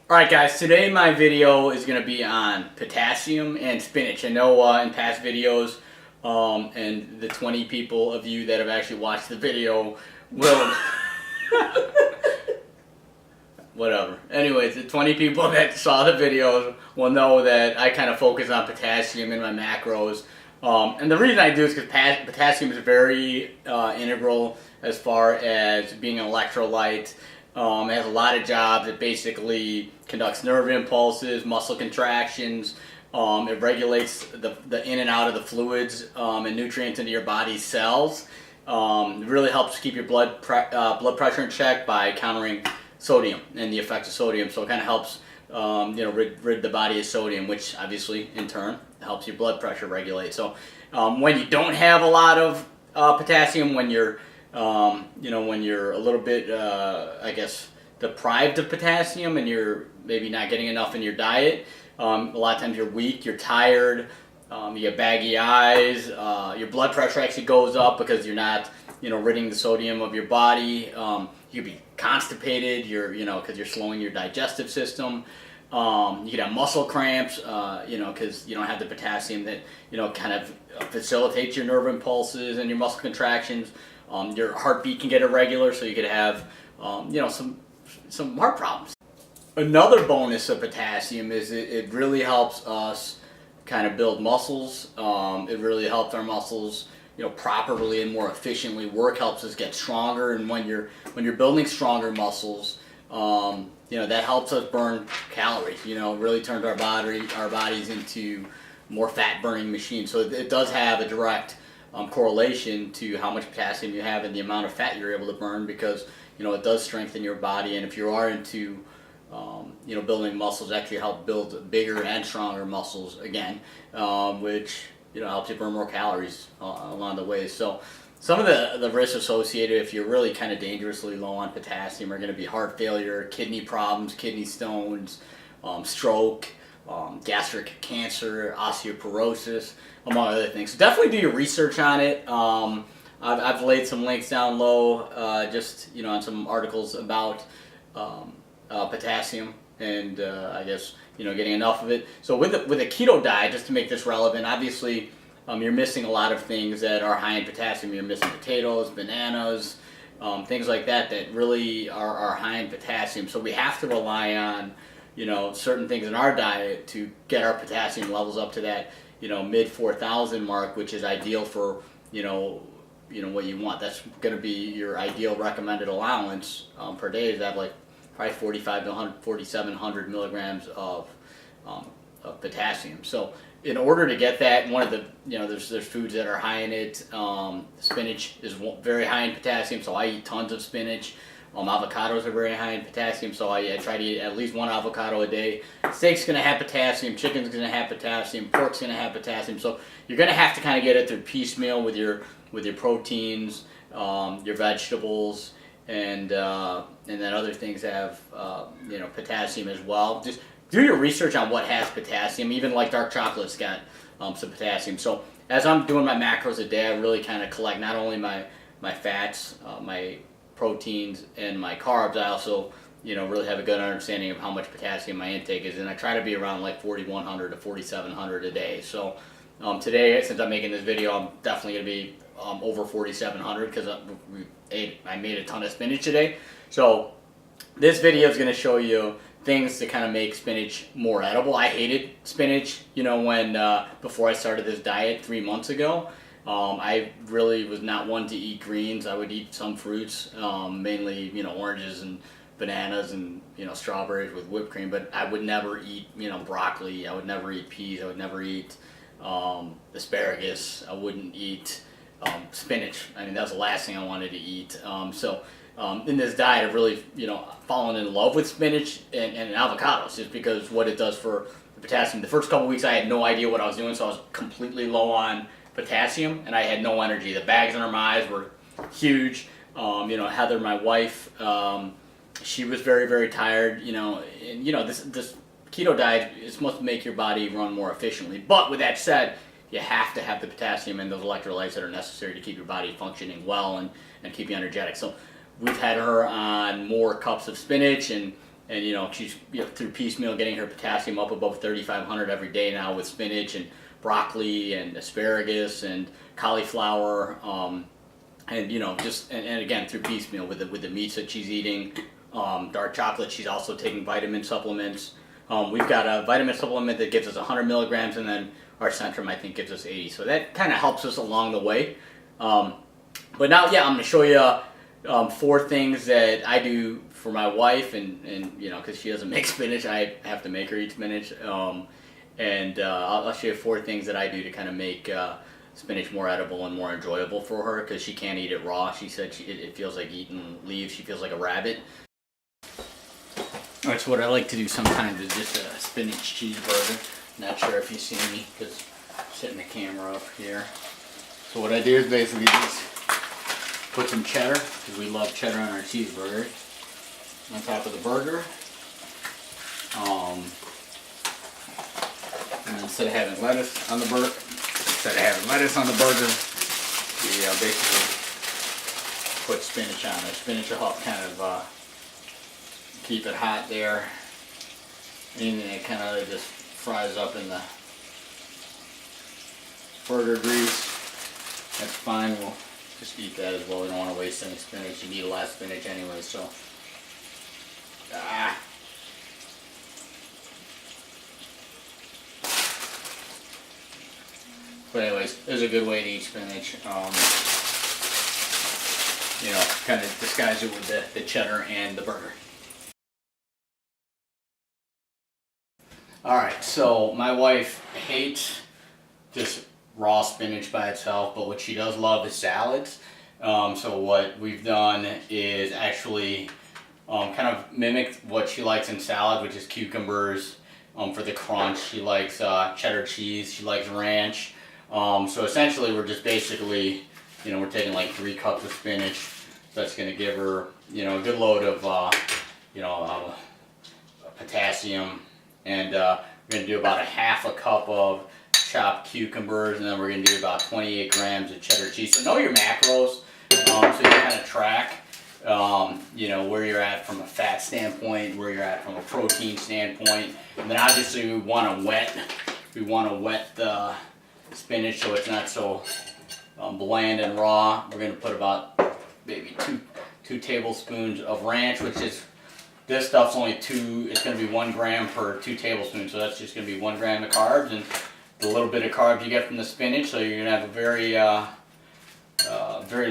Alright guys, today my video is going to be on potassium and spinach. I know in past videos, and the 20 people of you that have actually watched the video will... Whatever. Anyways, the 20 people that saw the videos will know that I kind of focus on potassium in my macros. And the reason I do is because potassium is very integral as far as being an electrolyte. It has a lot of jobs. It basically conducts nerve impulses, muscle contractions. It regulates the in and out of the fluids and nutrients into your body's cells. It really helps keep your blood pressure in check by countering sodium and the effects of sodium. So it kind of helps rid the body of sodium, which obviously in turn helps your blood pressure regulate. So when you don't have a lot of potassium, when you're when you're a little bit, I guess, deprived of potassium and you're maybe not getting enough in your diet, a lot of times you're weak, you're tired, you get baggy eyes, your blood pressure actually goes up because you're not, ridding the sodium of your body. You could be constipated, because you're slowing your digestive system. You could have muscle cramps, because you don't have the potassium that, kind of facilitates your nerve impulses and your muscle contractions. Your heartbeat can get irregular, so you could have, some heart problems. Another bonus of potassium is it really helps us kind of build muscles. It really helps our muscles, properly and more efficiently work. Helps us get stronger, and when you're building stronger muscles, that helps us burn calories. It really turns our bodies into more fat burning machines. So it does have a direct correlation to how much potassium you have and the amount of fat you're able to burn, because it does strengthen your body. And if you are into building muscles, actually help build bigger and stronger muscles again, which helps you burn more calories along the way. So some of the risks associated if you're really kind of dangerously low on potassium are going to be heart failure, kidney problems, kidney stones, stroke, gastric cancer, osteoporosis, among other things. So definitely do your research on it. I've laid some links down low, just on some articles about potassium and I guess getting enough of it. So with a keto diet, just to make this relevant, obviously you're missing a lot of things that are high in potassium. You're missing potatoes, bananas, things like that really are high in potassium. So we have to rely on certain things in our diet to get our potassium levels up to that mid 4,000 mark, which is ideal for what you want. That's going to be your ideal recommended allowance per day, is that like probably 45 to 4,700 milligrams of potassium. So in order to get that, one of the there's foods that are high in it. Spinach is very high in potassium, so I eat tons of spinach. Avocados are very high in potassium, so I try to eat at least one avocado a day. Steak's going to have potassium, chicken's going to have potassium, pork's going to have potassium. So you're going to have to kind of get it through piecemeal with your proteins, your vegetables, and then other things that have potassium as well. Just do your research on what has potassium. Even like dark chocolate's got some potassium. So as I'm doing my macros a day, I really kind of collect not only my fats, my proteins, and my carbs. I also really have a good understanding of how much potassium my intake is, and I try to be around like 4,100 to 4,700 a day. So today, since I'm making this video, I'm definitely going to be over 4,700 because I made a ton of spinach today. So this video is going to show you things to kind of make spinach more edible. I hated spinach, when before I started this diet 3 months ago. I really was not one to eat greens. I would eat some fruits, mainly oranges and bananas and strawberries with whipped cream, but I would never eat broccoli. I would never eat peas. I would never eat asparagus. I wouldn't eat spinach. I mean, that was the last thing I wanted to eat. In this diet, I've really fallen in love with spinach and avocados, just because what it does for the potassium. The first couple weeks I had no idea what I was doing, so I was completely low on potassium and I had no energy. The bags under my eyes were huge. Heather, my wife, she was very, very tired. This keto diet is supposed to make your body run more efficiently. But with that said, you have to have the potassium and those electrolytes that are necessary to keep your body functioning well and keep you energetic. So we've had her on more cups of spinach, and and she's through piecemeal getting her potassium up above 3,500 every day now with spinach and broccoli and asparagus and cauliflower, and and again through piecemeal with the meats that she's eating. Dark chocolate, she's also taking vitamin supplements. We've got a vitamin supplement that gives us 100 milligrams, and then our Centrum, I think, gives us 80. So that kind of helps us along the way. But now, I'm going to show you 4 things that I do for my wife, and because she doesn't make spinach, I have to make her eat spinach. I'll show you 4 things that I do to kind of make spinach more edible and more enjoyable for her, because she can't eat it raw. She said it feels like eating leaves. She feels like a rabbit. Alright, so what I like to do sometimes is just a spinach cheeseburger. Not sure if you see me, because I'm setting the camera up here. So what I do is basically just put some cheddar, because we love cheddar on our cheeseburgers, on top of the burger. And then instead of having lettuce on the burger, we basically put spinach on there. Spinach will help kind of keep it hot there. Anything that kind of just fries up in the burger grease, that's fine. We'll just eat that as well. We don't want to waste any spinach. You need a lot of spinach anyway, so. But anyways, there's a good way to eat spinach. Kind of disguise it with the cheddar and the burger. Alright, so my wife hates just raw spinach by itself, but what she does love is salads. So what we've done is actually kind of mimic what she likes in salad, which is cucumbers for the crunch. She likes cheddar cheese, she likes ranch. So essentially we're just basically, we're taking like 3 cups of spinach. That's going to give her, a good load of, potassium. And we're going to do about a half a cup of chopped cucumbers, and then we're going to do about 28 grams of cheddar cheese. So know your macros, so you kind of track, where you're at from a fat standpoint, where you're at from a protein standpoint. And then obviously we want to wet the spinach so it's not so bland and raw. We're going to put about maybe two tablespoons of ranch, which is, this stuff's only it's going to be 1 gram per 2 tablespoons, so that's just going to be 1 gram of carbs, and the little bit of carbs you get from the spinach, so you're going to have a very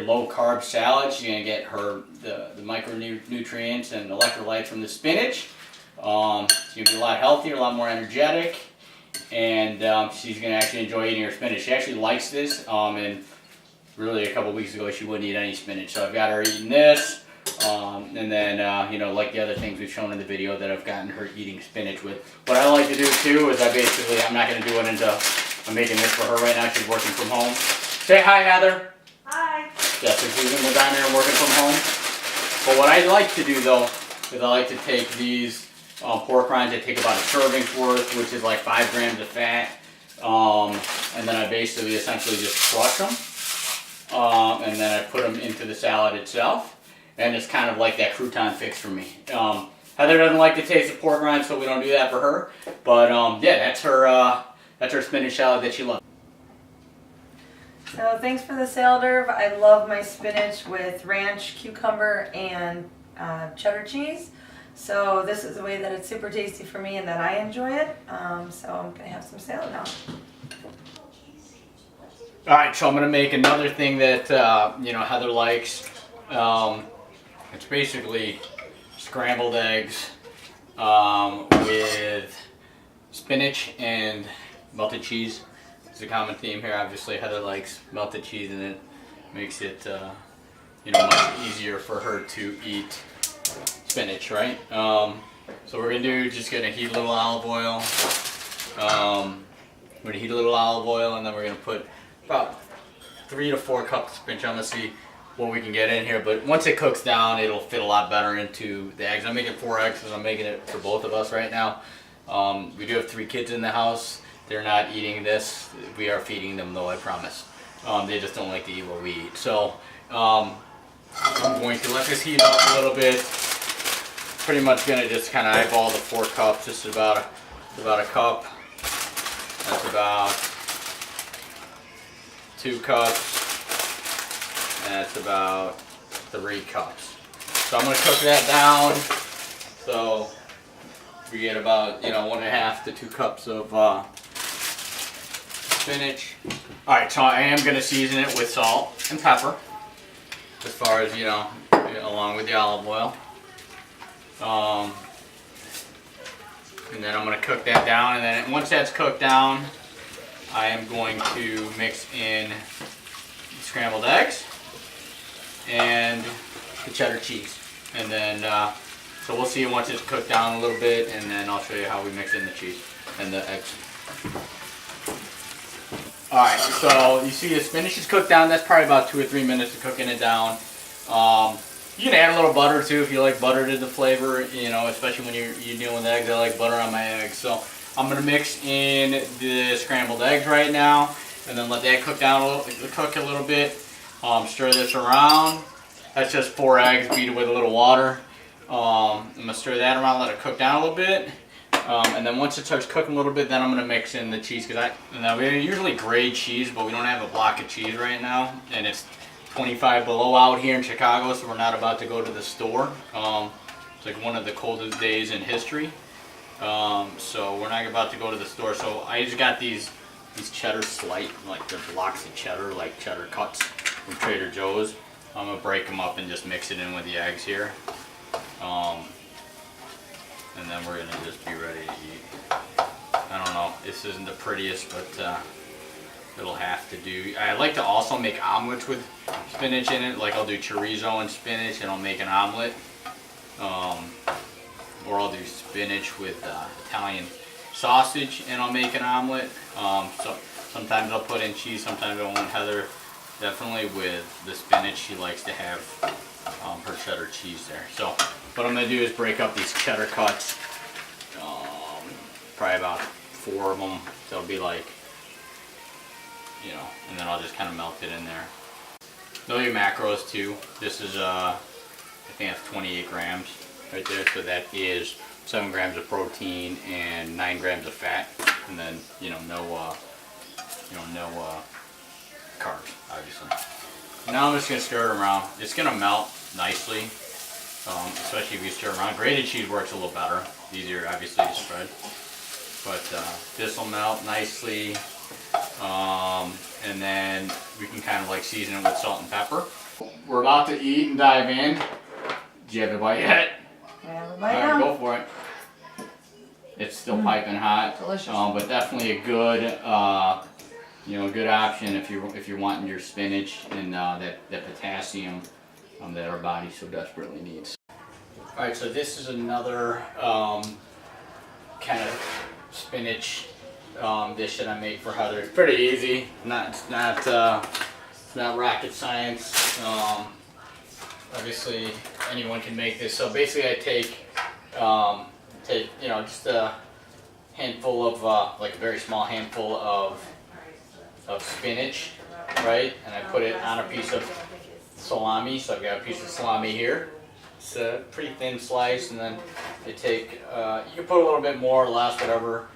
low carb salad. She's going to get the micronutrients and electrolytes from the spinach. She's going to be a lot healthier, a lot more energetic, and she's going to actually enjoy eating her spinach. She actually likes this, and really a couple weeks ago she wouldn't eat any spinach, so I've got her eating this. And then, like the other things we've shown in the video that I've gotten her eating spinach with. What I like to do too is I'm not going to do it until I'm making this for her right now. She's working from home. Say hi, Heather. Hi. Yeah, so she's in the diner and working from home. But what I like to do though, is I like to take these pork rinds. I take about a serving's worth, which is like 5 grams of fat. And then I basically essentially just crush them. And then I put them into the salad itself. And it's kind of like that crouton fix for me. Heather doesn't like the taste of pork rinds, so we don't do that for her. But that's her spinach salad that she loves. So thanks for the salad, Irv. I love my spinach with ranch, cucumber, and cheddar cheese. So this is a way that it's super tasty for me and that I enjoy it. So I'm gonna have some salad now. All right, so I'm gonna make another thing that Heather likes. It's basically scrambled eggs with spinach and melted cheese. It's a common theme here. Obviously, Heather likes melted cheese, and it makes it much easier for her to eat spinach, right? So we're just gonna heat a little olive oil. We're gonna heat a little olive oil, and then we're gonna put about 3 to 4 cups of spinach. I'm gonna see what we can get in here, but once it cooks down, it'll fit a lot better into the eggs. I'm making 4 eggs because I'm making it for both of us right now. We do have 3 kids in the house. They're not eating this. We are feeding them though, I promise. They just don't like to eat what we eat. So I'm going to let this heat up a little bit. pretty much gonna just kind of eyeball the 4 cups. This is about a cup. That's about 2 cups. And that's about 3 cups. So I'm gonna cook that down. So we get about 1.5 to 2 cups of spinach. All right, so I am gonna season it with salt and pepper, as far as along with the olive oil. And then I'm gonna cook that down, and then once that's cooked down, I am going to mix in scrambled eggs and the cheddar cheese, and then so we'll see once it's cooked down a little bit, and then I'll show you how we mix in the cheese and the eggs. All right, so you see the spinach is cooked down. That's probably about 2 or 3 minutes of cooking it down. You can add a little butter too if you like butter to the flavor, especially when you're dealing with eggs. I like butter on my eggs. So I'm gonna mix in the scrambled eggs right now, and then let that cook a little bit. Stir this around. That's just 4 eggs, beat it with a little water. I'm gonna stir that around, let it cook down a little bit. And then once it starts cooking a little bit, then I'm gonna mix in the cheese, because we usually grate cheese, but we don't have a block of cheese right now, and it's 25 below out here in Chicago, so we're not about to go to the store. It's like one of the coldest days in history, so we're not about to go to the store. So I just got these cheddar slice, like the blocks of cheddar, like cheddar cuts from Trader Joe's. I'm gonna break them up and just mix it in with the eggs here. And then we're gonna just be ready to eat. I don't know, this isn't the prettiest, but it'll have to do. I like to also make omelets with spinach in it. Like I'll do chorizo and spinach, and I'll make an omelet. Or I'll do spinach with Italian sausage, and I'll make an omelet. So sometimes I'll put in cheese, sometimes I won't. Heather, definitely with the spinach, she likes to have her cheddar cheese there. So what I'm gonna do is break up these cheddar cuts, probably about 4 of them. So it'll be like, and then I'll just kind of melt it in there. Know your macros too. This is I think that's 28 grams right there. So that is 7 grams of protein and 9 grams of fat, and then no carbs, obviously. Now I'm just gonna stir it around. It's gonna melt nicely, especially if you stir around. Grated cheese works a little better, easier obviously to spread. But this will melt nicely, and then we can kind of like season it with salt and pepper. We're about to eat and dive in. Did you have a bite yet? I have a bite All right, now. go for it. It's still piping hot, Delicious. but definitely a good, good option if you're wanting your spinach and that potassium that our body so desperately needs. All right, so this is another kind of spinach dish that I make for Heather. It's pretty easy. It's not rocket science. Obviously, anyone can make this. So basically, I take just a handful of like a very small handful of spinach, right? And I put it on a piece of salami. So I've got a piece of salami here. It's a pretty thin slice, and then I take you can put a little bit more or less, whatever.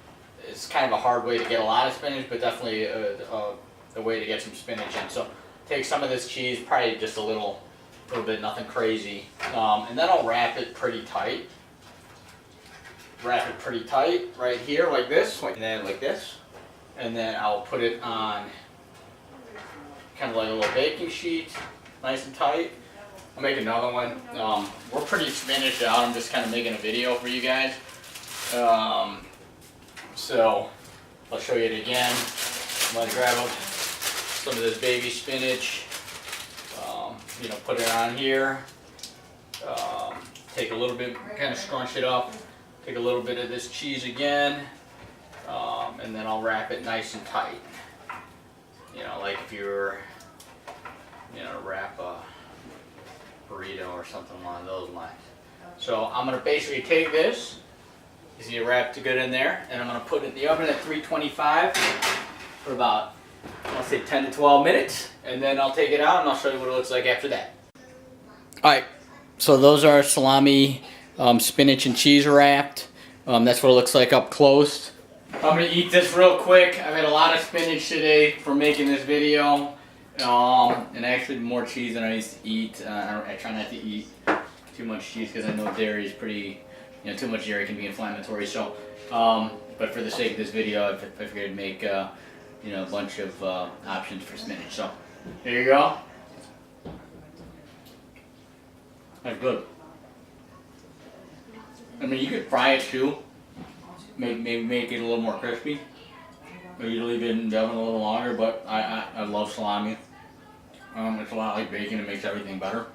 It's kind of a hard way to get a lot of spinach, but definitely a way to get some spinach in. So take some of this cheese, probably just a little bit, nothing crazy, and then I'll wrap it pretty tight. Wrap it pretty tight right here, like this, and then like this, and then I'll put it on kind of like a little baking sheet, nice and tight. I'll make another one. We're pretty spinach out. I'm just kind of making a video for you guys. So I'll show you it again. I'm gonna grab up some of this baby spinach, put it on here. Take a little bit, kind of scrunch it up. Take a little bit of this cheese again, and then I'll wrap it nice and tight. Like if you were, wrap a burrito or something along those lines. So I'm gonna basically take this. You see it wrapped good in there, and I'm gonna put it in the oven at 325 for about, I'll say 10 to 12 minutes, and then I'll take it out and I'll show you what it looks like after that. All right, so those are salami spinach and cheese wrapped. That's what it looks like up close. I'm gonna eat this real quick. I've had a lot of spinach today for making this video. And actually more cheese than I used to eat. I try not to eat too much cheese because I know dairy is pretty, too much dairy can be inflammatory. So, but for the sake of this video, I figured I'd make, a bunch of options for spinach. So, here you go. That's good. I mean, you could fry it too. Maybe make it a little more crispy. Or you leave it in the oven a little longer, but I love salami. It's a lot like bacon, it makes everything better.